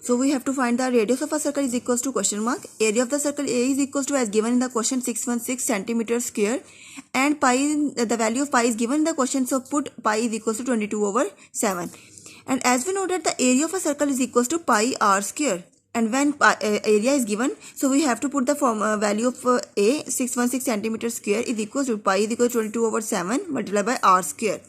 So we have to find the radius of a circle is equals to question mark. Area of the circle A is equals to, as given in the question, 616 centimeter square, and pi, the value of pi is given in the question, so put pi is equals to 22/7. And as we know that the area of a circle is equals to pi r square, and when area is given, so we have to put the value of A, 616 centimeter square, is equals to pi is equal to 22/7 multiplied by r square.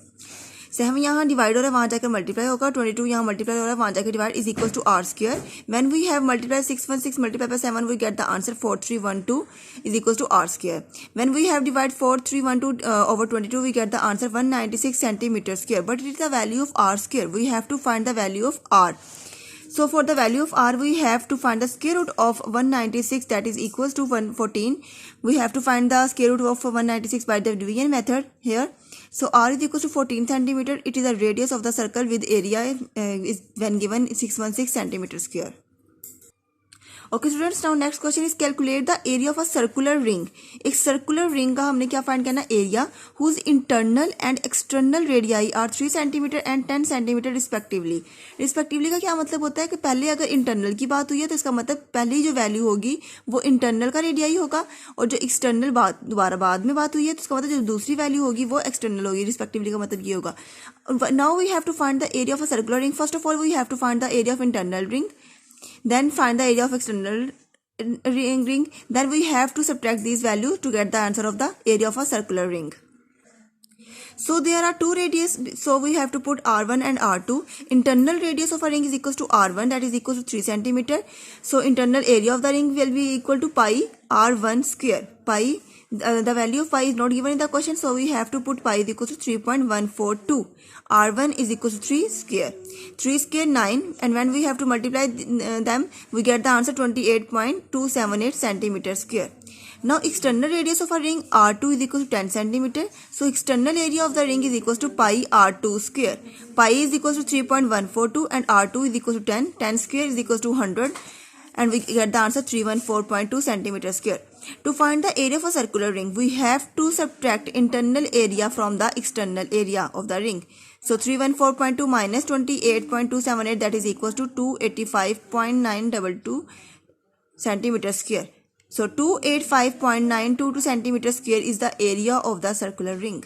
7 यहाँ divide हो रहा है, वहाँ जाकर multiply होगा, 22 यहाँ multiply हो रहा है, वहाँ जाकर divide, is equal to r square. When we have multiply 616 multiply by 7 we get the answer 4312 is equal to r square. When we have divide 4312 over 22 we get the answer 196 centimeter square, but it is the value of r square. We have to find the value of r. So for the value of r, we have to find the square root of 196, that is equals to 114. We have to find the square root of 196 by the division method here. So r is equals to 14 centimeter. It is the radius of the circle with area is when given 616 centimeter square. Okay students, now next question is calculate the area of a circular ring. एक circular ring का हमने क्या find करना, area whose internal and external radii are 3 centimeter and 10 centimeter respectively. Respectively का क्या मतलब होता है कि पहले अगर इंटरनल की बात हुई है तो इसका मतलब पहली जो वैल्यू होगी वो इंटरनल का रेडियाई होगा, और जो एक्सटर्नल दोबारा बाद में बात हुई है तो इसका मतलब जो दूसरी वैल्यू होगी वो एक्सटर्नल होगी. रिस्पेक्टिवली का मतलब ये होगा. Now we have to find the area of a circular ring. First of all we have to find the area of internal ring, then find the area of external ring. Then we have to subtract these values to get the answer of the area of a circular ring. So there are two radius, so we have to put r1 and r2. Internal radius of a ring is equals to r1, that is equals to 3 centimeter. So internal area of the ring will be equal to pi r1 square. Pi, the value of pi is not given in the question, so we have to put pi is equals to 3.142. r1 is equals to 3 square. 3 square 9, and when we have to multiply them, we get the answer 28.278 centimeter square. Now external radius of a ring r2 is equal to 10 centimeter. So external area of the ring is equals to pi r2 square. Pi is equals to 3.142 and r2 is equals to 10. 10 square is equals to 100, and we get the answer 314.2 centimeter square. To find the area of a circular ring, we have to subtract internal area from the external area of the ring. So 314.2 minus 28.278, that is equals to 285.922 centimeter square. So 285.922 centimeter square is the area of the circular ring.